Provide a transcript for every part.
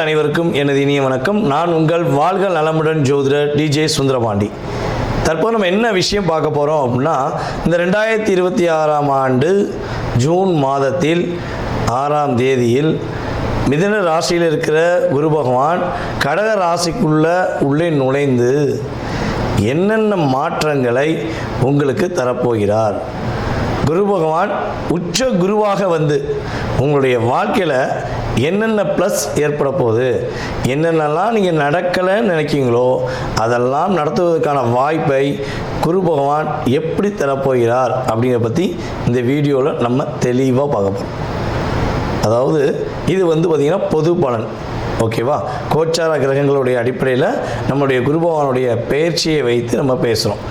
நேயர்கள் அனைவருக்கும் எனது இனிய வணக்கம். நான் உங்கள் வாழ்க நலமுடன் ஜோதிடர் டிஜே சுந்தரபாண்டி. தற்போது நம்ம என்ன விஷயம் பார்க்க போகிறோம் அப்படின்னா, இந்த 2026ஆம் ஆண்டு ஜூன் மாதத்தில் 6ஆம் தேதியில் மிதுன ராசியில் இருக்கிற குரு பகவான் கடக ராசிக்குள்ளே நுழைந்து என்னென்ன மாற்றங்களை உங்களுக்கு தரப்போகிறார். குரு பகவான் உச்ச குருவாக வந்து உங்களுடைய வாழ்க்கையில் என்னென்ன ப்ளஸ் ஏற்பட போகுது, என்னென்னலாம் நீங்கள் நடக்கலைன்னு நினைக்கிங்களோ அதெல்லாம் நடத்துவதற்கான வாய்ப்பை குரு பகவான் எப்படி தரப்போகிறார் அப்படிங்கிறத பற்றி இந்த வீடியோவில் நம்ம தெளிவாக பார்க்க போகிறோம். அதாவது இது பார்த்திங்கன்னா பொது பலன், ஓகேவா? கோச்சார கிரகங்களுடைய அடிப்படையில் நம்முடைய குரு பகவானுடைய பெயர்ச்சியை வைத்து நம்ம பேசுகிறோம்.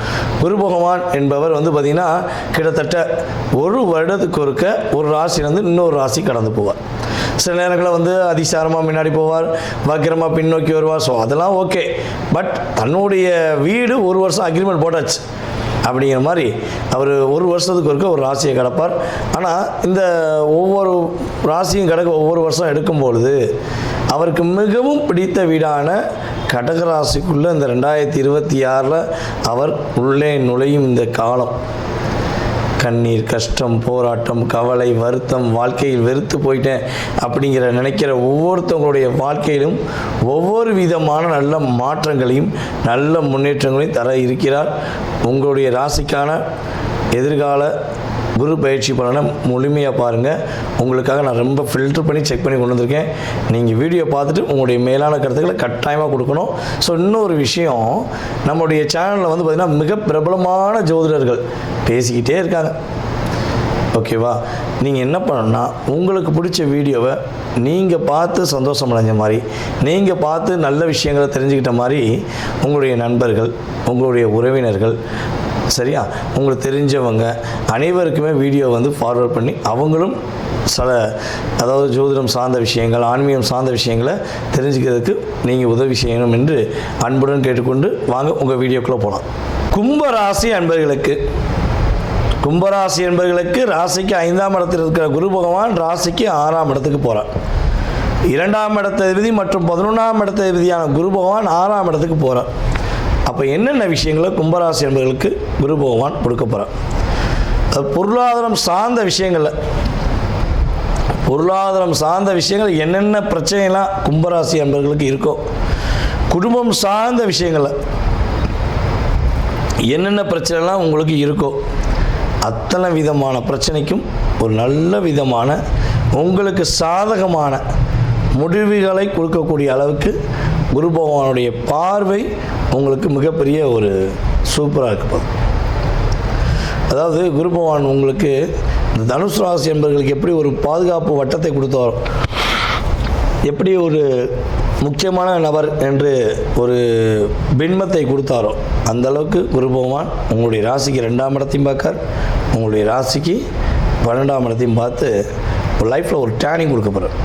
குரு பகவான் என்பவர் பார்த்திங்கன்னா கிட்டத்தட்ட ஒரு வருடத்துக்கு ஒருக்க ஒரு ராசியிலேருந்து இன்னொரு ராசி கடந்து போவார். சில நேரங்களில் அதிசாரமாக முன்னாடி போவார், வக்கிரமாக பின்னோக்கி வருவார். ஸோ அதெல்லாம் ஓகே. பட் தன்னுடைய வீடு ஒரு வருஷம் அக்ரிமெண்ட் போட்டாச்சு அப்படிங்கிற மாதிரி அவர் ஒரு வருஷத்துக்கு ஒருக்க ஒரு ராசியை கிடப்பார். ஆனால் இந்த ஒவ்வொரு ராசியும் கிடக்க ஒவ்வொரு வருஷம் எடுக்கும்பொழுது அவருக்கு மிகவும் பிடித்த வீடான கடகராசிக்குள்ளே இந்த 2026 அவர் உள்ளே நுழையும் இந்த காலம் கண்ணீர், கஷ்டம், போராட்டம், கவலை, வருத்தம், வாழ்க்கையில் வெறுத்து போயிட்டேன் அப்படிங்கிற நினைக்கிற ஒவ்வொருத்தவங்களுடைய வாழ்க்கையிலும் ஒவ்வொரு விதமான நல்ல மாற்றங்களையும் நல்ல முன்னேற்றங்களையும் தர இருக்கிறார். உங்களுடைய ராசிக்கான எதிர்கால குரு பயிற்சி பலனை முழுமையாக பாருங்கள். உங்களுக்காக நான் ரொம்ப ஃபில்டர் பண்ணி செக் பண்ணி கொண்டு வந்திருக்கேன். நீங்கள் வீடியோ பார்த்துட்டு உங்களுடைய மேலான கருத்துக்களை கட்டாயமாக கொடுக்கணும். ஸோ இன்னொரு விஷயம், நம்முடைய சேனலில் பார்த்திங்கன்னா மிக பிரபலமான ஜோதிடர்கள் பேசிக்கிட்டே இருக்காங்க, ஓகேவா? நீங்கள் என்ன பண்ணணும்னா, உங்களுக்கு பிடிச்ச வீடியோவை நீங்கள் பார்த்து சந்தோஷம் அடைஞ்ச மாதிரி, நீங்கள் பார்த்து நல்ல விஷயங்களை தெரிஞ்சுக்கிட்ட மாதிரி உங்களுடைய நண்பர்கள், உங்களுடைய உறவினர்கள், சரியா, உங்களுக்கு தெரிஞ்சவங்க அனைவருக்குமே வீடியோ ஃபார்வர்ட் பண்ணி அவங்களும் அதாவது ஜோதிடம் சார்ந்த விஷயங்கள், ஆன்மீகம் சார்ந்த விஷயங்களை தெரிஞ்சுக்கிறதுக்கு நீங்கள் உதவி செய்யணும் என்று அன்புடன் கேட்டுக்கொண்டு வாங்க உங்கள் வீடியோக்குள்ளே போகலாம். கும்பராசி என்பவர்களுக்கு ராசிக்கு 5ஆம் இடத்தில் இருக்கிற குரு பகவான் ராசிக்கு 6ஆம் இடத்துக்கு போகிறார். 2ஆம் இடத்த அதிபதி மற்றும் 11ஆம் இடத்த அதிபதியான குரு பகவான் 6ஆம் இடத்துக்கு போகிறார். அப்போ என்னென்ன விஷயங்களை கும்பராசி என்பவர்களுக்கு குரு பகவான் கொடுக்க போகிறார்? பொருளாதாரம் சார்ந்த விஷயங்கள் என்னென்ன பிரச்சனைலாம் கும்பராசி என்பவர்களுக்கு இருக்கோ, குடும்பம் சார்ந்த விஷயங்களில் என்னென்ன பிரச்சனைலாம் உங்களுக்கு இருக்கோ அத்தனை விதமான பிரச்சனைக்கும் ஒரு நல்ல விதமான உங்களுக்கு சாதகமான முடிவுகளை கொடுக்கக்கூடிய அளவுக்கு குரு பகவானுடைய பார்வை உங்களுக்கு மிகப்பெரிய ஒரு சூப்பராக இருக்க. அதாவது குரு பகவான் உங்களுக்கு இந்த தனுசு ராசி என்பவர்களுக்கு எப்படி ஒரு பாதுகாப்பு வட்டத்தை கொடுத்தாரோ, எப்படி ஒரு முக்கியமான நபர் என்று ஒரு பின்பத்தை கொடுத்தாரோ, அந்த அளவுக்கு குரு பகவான் உங்களுடைய ராசிக்கு 2ஆம் இடத்தையும் பார்க்கார், உங்களுடைய ராசிக்கு 12ஆம் இடத்தையும் பார்த்து ஒரு லைஃப்பில் ஒரு டேர்னிங் கொடுக்க போகிறார்.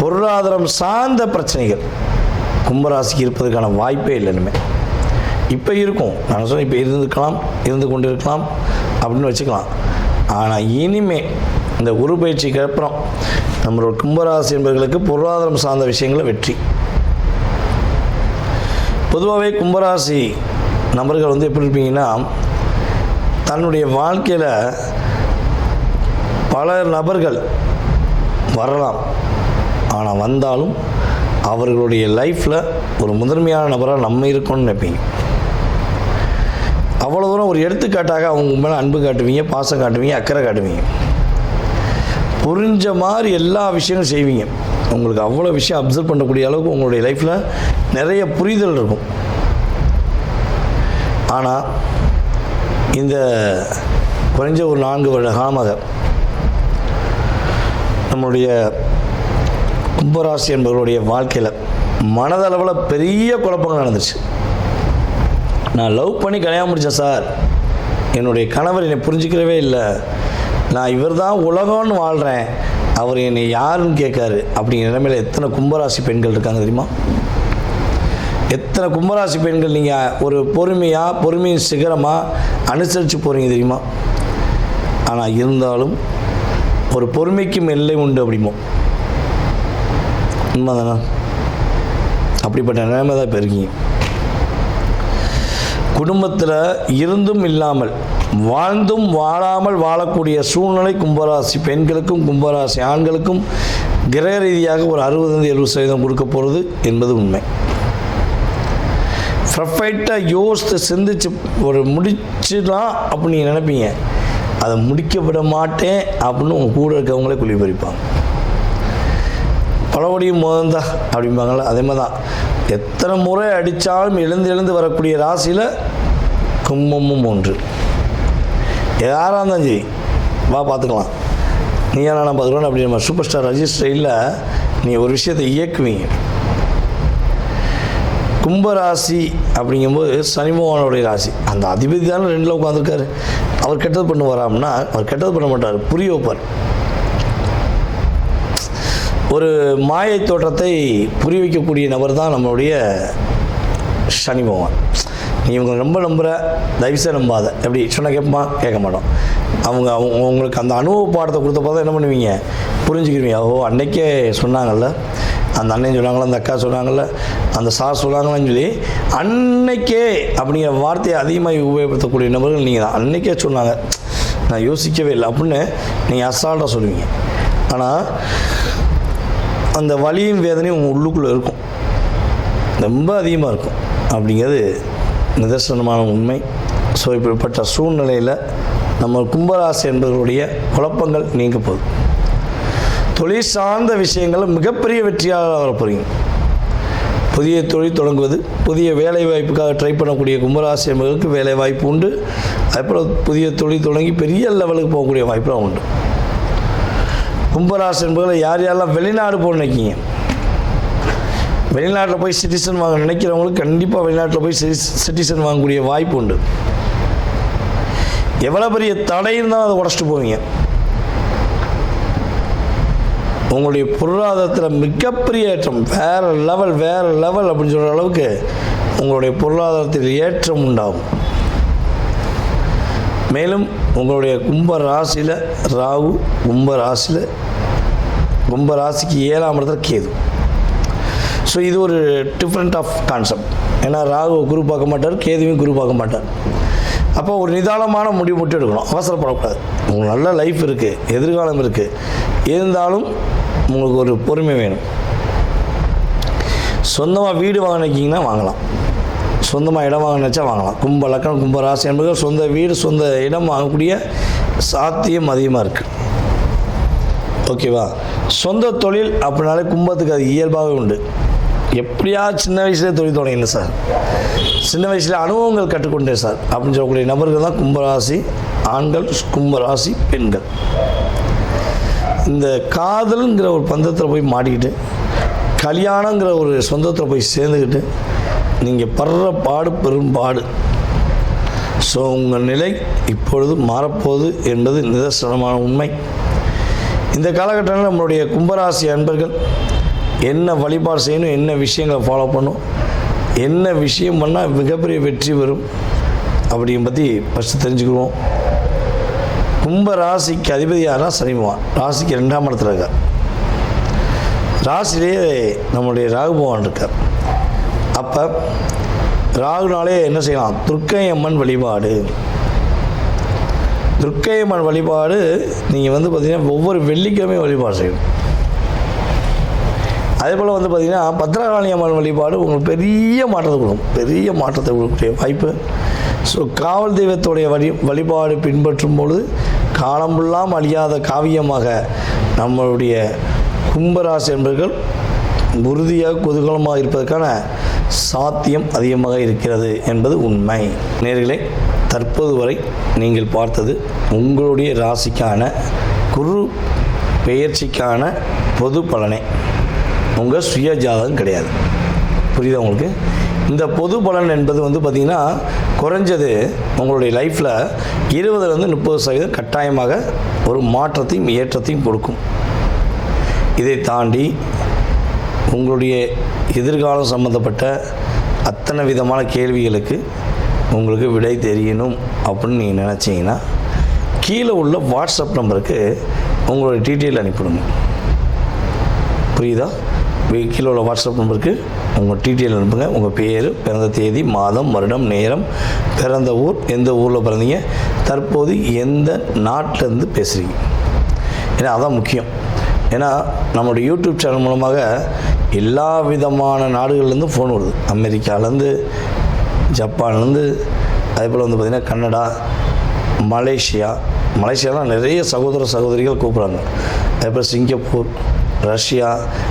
பொருளாதாரம் சார்ந்த பிரச்சனைகள் கும்பராசிக்கு இருப்பதற்கான வாய்ப்பே இல்லை. இனிமேல் இப்போ இருக்கும், நான் சொன்னேன், இப்போ இருந்து கொண்டு இருக்கலாம் அப்படின்னு வச்சுக்கலாம். ஆனால் இனிமே இந்த குரு பயிற்சிக்கு அப்புறம் நம்மளோட கும்பராசி என்பவர்களுக்கு பொருளாதாரம் சார்ந்த விஷயங்களை வெற்றி. பொதுவாகவே கும்பராசி நபர்கள் எப்படி இருப்பீங்கன்னா, தன்னுடைய வாழ்க்கையில் பல நபர்கள் வரலாம், ஆனால் வந்தாலும் அவர்களுடைய லைஃப்பில் ஒரு முதன்மையான நபராக நம்ம இருக்கணும்னு நினைப்பீங்க. அவ்வளோ தூரம் ஒரு எடுத்துக்காட்டாக அவங்க மேலே அன்பு காட்டுவீங்க, பாசம் காட்டுவீங்க, அக்கறை காட்டுவீங்க, புரிஞ்ச மாதிரி எல்லா விஷயங்களும் செய்வீங்க. உங்களுக்கு அவ்வளோ விஷயம் அப்சர்வ் பண்ணக்கூடிய அளவுக்கு உங்களுடைய லைஃப்பில் நிறைய புரிதல் இருக்கும். ஆனால் இந்த குறைஞ்ச ஒரு 4 வருட காலமாக நம்மளுடைய கும்பராசி என்பவர்களுடைய வாழ்க்கையில் மனதளவில் பெரிய குழப்பங்கள் நடந்துச்சு. நான் லவ் பண்ணி கல்யாணம் முடித்தேன் சார், என்னுடைய கணவர் என்னை புரிஞ்சுக்கிறவே இல்லை, நான் இவர் தான் உலகம்னு வாழ்கிறேன், அவர் என்னை யாருன்னு கேட்காரு அப்படிங்கிற நிலைமையில் எத்தனை கும்பராசி பெண்கள் இருக்காங்க தெரியுமா? எத்தனை கும்பராசி பெண்கள் நீங்கள் ஒரு பொறுமையின் சிகரமாக அனுசரித்து போகிறீங்க தெரியுமா? ஆனால் இருந்தாலும் ஒரு பொறுமைக்கும் எல்லை உண்டு அப்படிமோ. உண்மை தானே? அப்படிப்பட்ட நிலைமை தான் இப்போ இருக்கீங்க. குடும்பத்தில் இருந்தும் இல்லாமல் வாழ்ந்தும் வாழாமல் வாழக்கூடிய சூழ்நிலை கும்பராசி பெண்களுக்கும் கும்பராசி ஆண்களுக்கும் கிரக ரீதியாக ஒரு 60-70% கொடுக்க போகிறது என்பது உண்மை. பர்ஃபெக்டாக யோசித்து சிந்திச்சு ஒரு முடிச்சுலாம் அப்படின்னு நீங்கள் நினைப்பீங்க. அதை முடிக்க விட மாட்டேன் அப்படின்னு உங்கள் கூட இருக்கவங்களே குழி பறிப்பாங்க. பலபடியும் மோதந்தா அப்படிம்பாங்கள, அதே மாதிரி தான். எத்தனை முறை அடித்தாலும் எழுந்து வரக்கூடிய ராசியில் கும்பமும் ஒன்று. யாராக இருந்தாலும் சரி, வா பார்த்துக்கலாம், நீ நான் பார்த்துக்கலாம் அப்படி நம்ம சூப்பர் ஸ்டார் ரஜினி ஸ்டைலில் நீங்கள் ஒரு விஷயத்தை இயக்குவீங்க. கும்பராசி அப்படிங்கும்போது சனி பகவானுடைய ராசி. அந்த அதிபதி தானே 2ல் உட்காந்துருக்காரு. அவர் கெட்டது பண்ணுவாராம்னா அவர் கெட்டது பண்ண மாட்டார், புரிய வைப்பார். ஒரு மாயை தோற்றத்தை புரிய வைக்கக்கூடிய நபர் தான் நம்மளுடைய சனி பகவான். நீ இவங்க ரொம்ப நம்புகிற, தயவுசெய்து நம்பாத. எப்படி சொன்னால் கேட்போமா? கேட்க மாட்டோம். உங்களுக்கு அந்த அனுபவ பாடத்தை கொடுத்தப்போ தான் என்ன பண்ணுவீங்க, புரிஞ்சுக்கிடுவீங்க. ஓ, அன்னைக்கே சொன்னாங்கல்ல, அந்த அண்ணன் சொன்னாங்களா, அந்த அக்கா சொன்னாங்கல்ல, அந்த சார் சொன்னாங்களான்னு சொல்லி அன்னைக்கே அப்படிங்கிற வார்த்தையை அதிகமாக உபயோகப்படுத்தக்கூடிய நபர்கள் நீங்கள் தான். அன்னைக்கே சொன்னாங்க, நான் யோசிக்கவே இல்லை அப்படின்னு நீங்கள் அசால்ட்டாக சொல்லுவீங்க. ஆனால் அந்த வலியும் வேதனையும் உங்கள் உள்ளுக்குள்ளே இருக்கும், ரொம்ப அதிகமாக இருக்கும் அப்படிங்கிறது நிதர்சனமான உண்மை. ஸோ இப்படிப்பட்ட சூழ்நிலையில் நம்ம கும்பராசி என்பவர்களுடைய குழப்பங்கள் நீங்க போகுது. தொழில் சார்ந்த விஷயங்கள் மிகப்பெரிய வெற்றியாக வர போகிறீங்க. புதிய தொழில் தொடங்குவது, புதிய வேலை வாய்ப்புக்காக ட்ரை பண்ணக்கூடிய கும்பராசி என்பவர்களுக்கு வேலை வாய்ப்பு உண்டு. அதுபோல் புதிய தொழில் தொடங்கி பெரிய லெவலுக்கு போகக்கூடிய வாய்ப்புலாம் உண்டு. கும்பராசி என்பவர்கள் யாரெல்லாம் வெளிநாடு போக நினைக்கிங்க, வெளிநாட்டில் போய் சிட்டிசன் வாங்க நினைக்கிறவங்களுக்கு கண்டிப்பாக வெளிநாட்டில் போய் சிட்டிசன் வாங்கக்கூடிய வாய்ப்பு உண்டு. எவ்வளோ பெரிய தடை இருந்தாலும் அதை உடச்சிட்டு போவீங்க. உங்களுடைய பொருளாதாரத்தில் மிகப்பெரிய ஏற்றம், வேறு லெவல் அப்படின்னு சொல்கிற அளவுக்கு உங்களுடைய பொருளாதாரத்தில் ஏற்றம் உண்டாகும். மேலும் உங்களுடைய கும்ப ராசியில் ராகு, கும்ப ராசிக்கு 7ஆம் இடத்துல கேது. ஸோ இது ஒரு டிஃப்ரெண்ட் ஆஃப் கான்செப்ட். ஏன்னா ராகு குரு பார்க்க மாட்டார், கேதுவையும் குரு பார்க்க மாட்டார். அப்போ ஒரு நிதானமான முடிவு மட்டும் எடுக்கணும், அவசரப்படக்கூடாது. உங்களுக்கு நல்ல லைஃப் இருக்குது, எதிர்காலம் இருக்குது, இருந்தாலும் உங்களுக்கு ஒரு பொறுமை வேணும். சொந்தமாக வீடு வாங்க நினைக்கிங்கன்னா வாங்கலாம், சொந்தமாக இடம் வாங்க நினச்சா வாங்கலாம். கும்ப லக்னம் கும்ப ராசி என்பது சொந்த வீடு சொந்த இடம் வாங்கக்கூடிய சாத்தியம் அதிகமாக இருக்குது. ஓகேவா? சொந்த தொழில் அப்படின்னாலே கும்பத்துக்கு அது இயல்பாகவே உண்டு. எப்படியா சின்ன வயசுலேயே தொழில் தொடங்கல சார், சின்ன வயசில் அனுபவங்கள் கற்றுக்கொண்டேன் சார் அப்படின்னு சொல்லக்கூடிய நபர்கள் தான் கும்பராசி ஆண்கள், கும்பராசி பெண்கள். இந்த காதலுங்கிற ஒரு பந்தத்தில் போய் மாட்டிக்கிட்டு, கல்யாணங்கிற ஒரு சொந்தத்தில் போய் சேர்ந்துக்கிட்டு நீங்கள் படுற பாடு பெரும்பாடு. ஸோ உங்கள் நிலை இப்பொழுது மாறப்போகுது என்பது நிதர்சனமான உண்மை. இந்த காலகட்டத்தில் நம்மளுடைய கும்பராசி அன்பர்கள் என்ன வழிபாடு செய்யணும், என்ன விஷயங்களை ஃபாலோ பண்ணணும், என்ன விஷயம் பண்ணால் மிகப்பெரிய வெற்றி வரும் அப்படிங்க பற்றி ஃபஸ்ட்டு தெரிஞ்சுக்குவோம். கும்ப ராசிக்கு அதிபதி யாரா? சனி பகவான். ராசிக்கு 2ஆம் இடத்துல இருக்கார். ராசிலேயே நம்மளுடைய ராகு பகவான் இருக்கார். அப்போ ராகுனாலே என்ன செய்யலாம்? துர்க்கை அம்மன் வழிபாடு. துர்க்கை அம்மன் வழிபாடு நீங்கள் பார்த்திங்கன்னா ஒவ்வொரு வெள்ளிக்கிழமையும் வழிபாடு செய்யணும். அதே போல் பார்த்திங்கன்னா பத்ரகாளி அம்மன் வழிபாடு உங்களுக்கு பெரிய மாற்றத்தை கொடுக்கும், பெரிய மாற்றத்தை கொடுக்கக்கூடிய வாய்ப்பு. ஸோ காவல் தெய்வத்துடைய வழிபாடு பின்பற்றும் பொழுது காலம்புல்லாம் அழியாத காவியமாக நம்மளுடைய கும்பராசி என்பவர்கள் உறுதியாக குதூகலமாக இருப்பதற்கான சாத்தியம் அதிகமாக இருக்கிறது என்பது உண்மை. நேயர்களே, தற்போது வரை நீங்கள் பார்த்தது உங்களுடைய ராசிக்கான குரு பெயர்ச்சிக்கான பொது பலனே, உங்கள் சுய ஜாதகம் கிடையாது. புரியுதா உங்களுக்கு? இந்த பொது பலன் என்பது பார்த்திங்கன்னா குறைஞ்சது உங்களுடைய லைஃப்பில் 20-30% கட்டாயமாக ஒரு மாற்றத்தையும் ஏற்றத்தையும் கொடுக்கும். இதை தாண்டி உங்களுடைய எதிர்காலம் சம்மந்தப்பட்ட அத்தனை விதமான கேள்விகளுக்கு உங்களுக்கு விடை தெரியணும் அப்படின்னு நீங்கள் நினச்சிங்கன்னா கீழே உள்ள வாட்ஸ்அப் நம்பருக்கு உங்களுடைய டீட்டெயில் அனுப்பிவிடுங்க. புரியுதா? கீழே உள்ள வாட்ஸ்அப் நம்பருக்கு உங்கள் டீட்டெயில் அனுப்புங்க. உங்கள் பேர், பிறந்த தேதி, மாதம், வருடம், நேரம், பிறந்த ஊர், எந்த ஊரில் பிறந்தீங்க, தற்போது எந்த நாட்டிலேருந்து பேசுகிறீங்க. ஏன்னா அதான் முக்கியம். ஏன்னா நம்மளுடைய யூடியூப் சேனல் மூலமாக எல்லா விதமான நாடுகள்லேருந்து ஃபோன் வருது. அமெரிக்காவிலேருந்து, ஜப்பான்லேருந்து, அதே போல் வந்து பார்த்திங்கன்னா கனடா, மலேசியாலாம் நிறைய சகோதரிகள் கூப்பிட்றாங்க. அதே போல் சிங்கப்பூர், ரஷ்யா,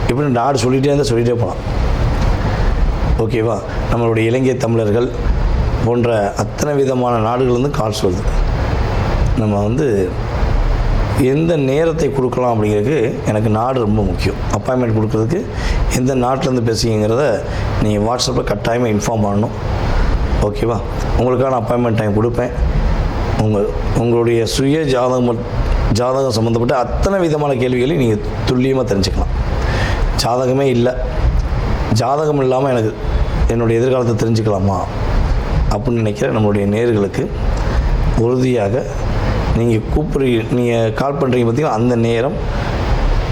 இப்படி நாடு சொல்லிகிட்டே போகலாம். ஓகேவா? நம்மளுடைய இலங்கை தமிழர்கள் போன்ற அத்தனை விதமான நாடுகள்லேருந்து கால்ஸ் வருது. நம்ம வந்து எந்த நேரத்தை கொடுக்கலாம் அப்படிங்கிறதுக்கு எனக்கு நாடு ரொம்ப முக்கியம். அப்பாயின்மெண்ட் கொடுக்குறதுக்கு எந்த நாட்டிலேருந்து பேசுகிறீங்கிறத நீங்கள் வாட்ஸ்அப்பில் கட்டாயமாக இன்ஃபார்ம் பண்ணணும். ஓகேவா? உங்களுக்கான அப்பாயின்மெண்ட் டைம் கொடுப்பேன். உங்களுடைய சுய ஜாதகம் சம்மந்தப்பட்ட அத்தனை விதமான கேள்விகளை நீங்கள் துல்லியமாக தெரிஞ்சுக்கலாம். ஜாதகமே இல்லை, ஜாதகம் இல்லாமல் எனக்கு என்னுடைய எதிர்காலத்தை தெரிஞ்சுக்கலாமா அப்படின்னு நினைக்கிற நம்மளுடைய நேயர்களுக்கு உறுதியாக நீங்கள் கால் பண்ணுறீங்க பார்த்திங்கன்னா அந்த நேரம்,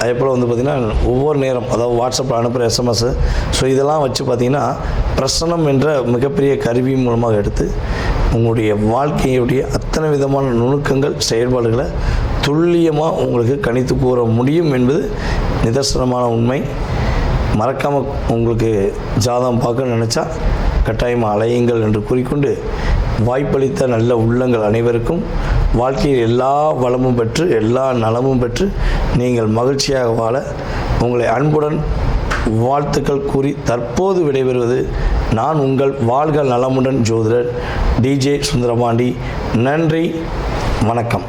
அதே போல் வந்து பார்த்திங்கன்னா ஒவ்வொரு நேரம், அதாவது வாட்ஸ்அப்பில் அனுப்புகிற எஸ்எம்எஸ்ஸு, ஸோ இதெல்லாம் வச்சு பார்த்திங்கன்னா பிரசனம் என்ற மிகப்பெரிய கருவி மூலமாக எடுத்து உங்களுடைய வாழ்க்கையுடைய அத்தனை விதமான நுணுக்கங்கள், செயல்பாடுகளை துல்லியமாக உங்களுக்கு கணித்து கூற முடியும் என்பது நிதர்சனமான உண்மை. மறக்காமல் உங்களுக்கு ஜாதகம் பார்க்க நினச்சா கட்டாயமாக அலையுங்கள் என்று கூறிக்கொண்டு, வாய்ப்பளித்த நல்ல உள்ளங்கள் அனைவருக்கும் வாழ்க்கையில் எல்லா வளமும் பெற்று எல்லா நலமும் பெற்று நீங்கள் மகிழ்ச்சியாக வாழ உங்களை அன்புடன் வாழ்த்துக்கள் கூறி தற்போது விடைபெறுவது நான் உங்கள் வாழ்க நலமுடன் ஜோதிடர் DJ சுந்தரபாண்டி. நன்றி, வணக்கம்.